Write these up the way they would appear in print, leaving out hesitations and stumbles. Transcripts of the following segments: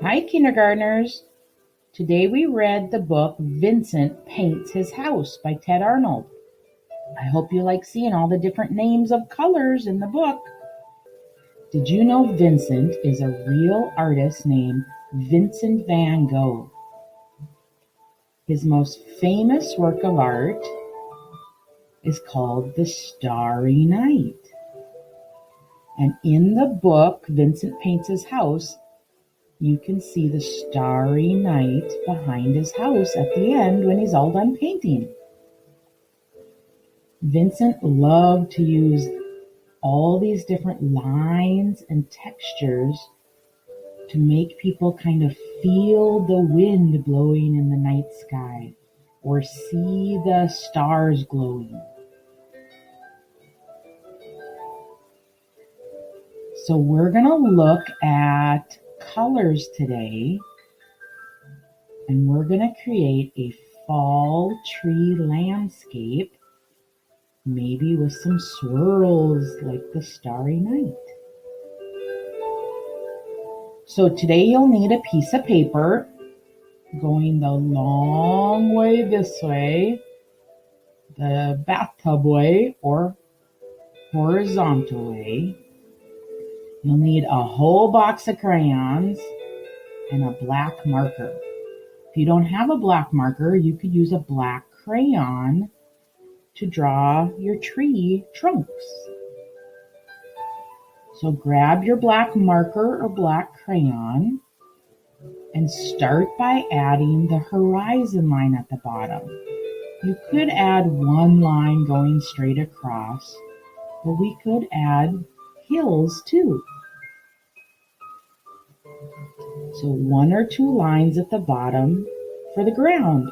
Hi, kindergartners. Today we read the book Vincent Paints His House by Tedd Arnold. I hope you like seeing all the different names of colors in the book. Did you know Vincent is a real artist named Vincent van Gogh? His most famous work of art is called The Starry Night. And in the book, Vincent Paints His House, you can see the starry night behind his house at the end when he's all done painting. Vincent loved to use all these different lines and textures to make people kind of feel the wind blowing in the night sky or see the stars glowing. So we're going to look at colors today, and we're going to create a fall tree landscape, maybe with some swirls like the starry night. So today you'll need a piece of paper going the long way this way, the bathtub way, or horizontal way. You'll need a whole box of crayons and a black marker. If you don't have a black marker, you could use a black crayon to draw your tree trunks. So grab your black marker or black crayon and start by adding the horizon line at the bottom. You could add one line going straight across, but we could add hills too. So one or two lines at the bottom for the ground.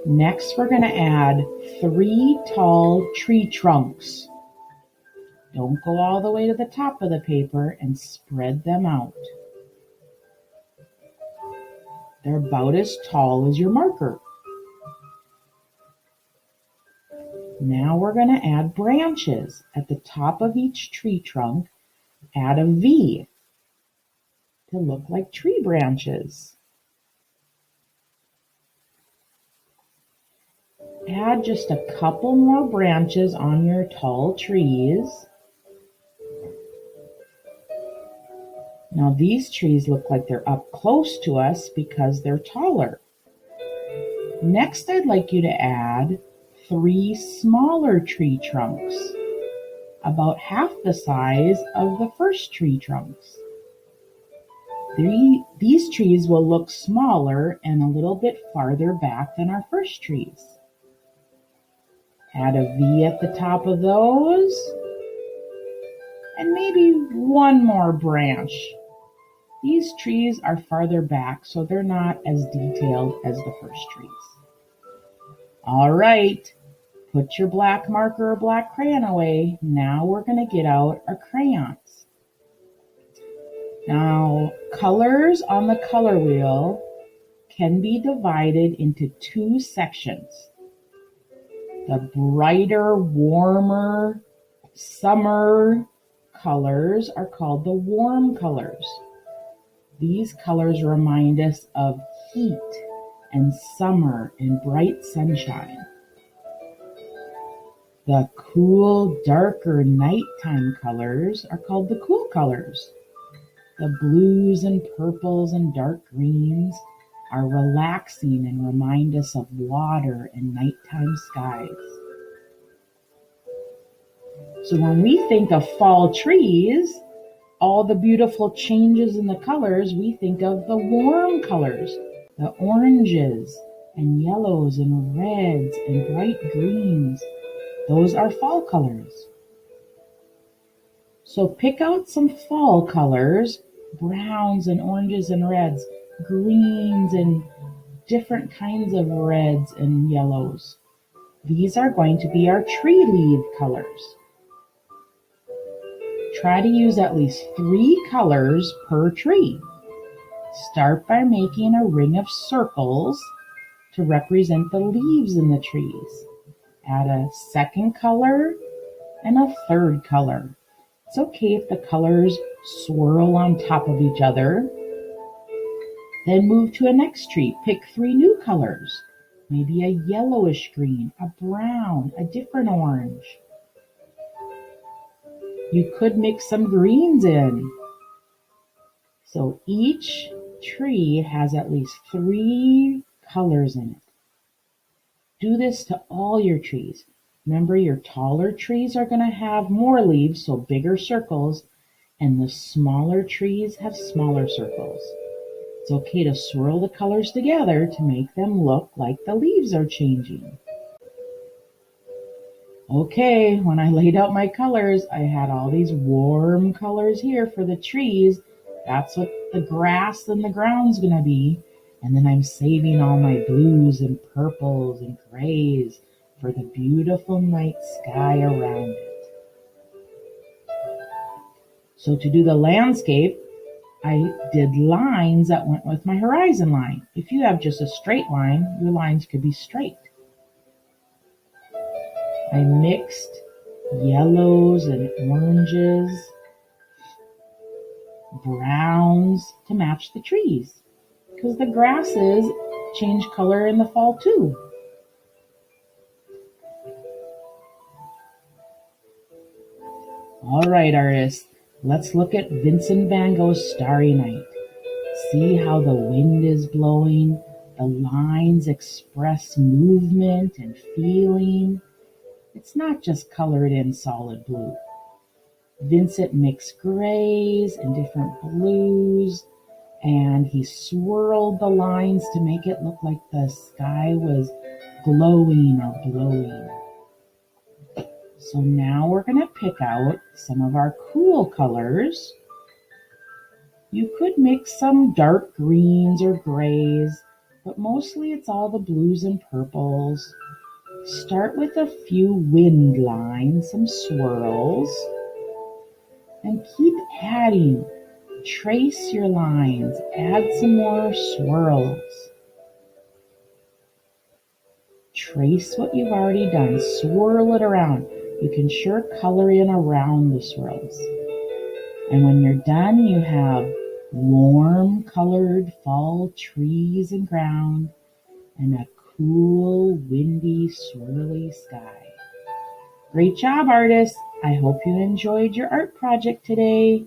Next, we're going to add 3 tall tree trunks. Don't go all the way to the top of the paper and spread them out. They're about as tall as your marker. Now we're going to add branches. At the top of each tree trunk, add a V to look like tree branches. Add just a couple more branches on your tall trees. Now these trees look like they're up close to us because they're taller. Next, I'd like you to add 3 smaller tree trunks, about half the size of the first tree trunks. These trees will look smaller and a little bit farther back than our first trees. Add a V at the top of those, and maybe one more branch. These trees are farther back, so they're not as detailed as the first trees. All right, put your black marker or black crayon away. Now we're going to get out our crayons. Now, colors on the color wheel can be divided into 2 sections. The brighter, warmer, summer colors are called the warm colors. These colors remind us of heat and summer and bright sunshine. The cool, darker nighttime colors are called the cool colors. The blues and purples and dark greens are relaxing and remind us of water and nighttime skies. So when we think of fall trees, all the beautiful changes in the colors, we think of the warm colors, the oranges and yellows and reds and bright greens. Those are fall colors. So pick out some fall colors, browns and oranges and reds, greens and different kinds of reds and yellows. These are going to be our tree leaf colors. Try to use at least 3 colors per tree. Start by making a ring of circles to represent the leaves in the trees. Add a second color and a third color. It's okay if the colors swirl on top of each other. Then move to a next tree. Pick 3 new colors. Maybe a yellowish green, a brown, a different orange. You could mix some greens in. So each tree has at least 3 colors in it. Do this to all your trees. Remember, your taller trees are going to have more leaves, so bigger circles, and the smaller trees have smaller circles. It's okay to swirl the colors together to make them look like the leaves are changing. Okay, when I laid out my colors, I had all these warm colors here for the trees. That's what the grass and the ground's going to be. And then I'm saving all my blues and purples and grays for the beautiful night sky around it. So to do the landscape, I did lines that went with my horizon line. If you have just a straight line, your lines could be straight. I mixed yellows and oranges, browns to match the trees, because the grasses change color in the fall too. All right, artists, let's look at Vincent van Gogh's Starry Night. See how the wind is blowing, the lines express movement and feeling. It's not just colored in solid blue. Vincent mixed grays and different blues, and he swirled the lines to make it look like the sky was glowing or blowing. So now we're going to pick out some of our cool colors. You could mix some dark greens or grays, but mostly it's all the blues and purples. Start with a few wind lines, some swirls, and keep adding. Trace your lines, add some more swirls. Trace what you've already done, swirl it around. You can sure color in around the swirls. And when you're done, you have warm colored fall trees and ground and a cool, windy, swirly sky. Great job, artists! I hope you enjoyed your art project today.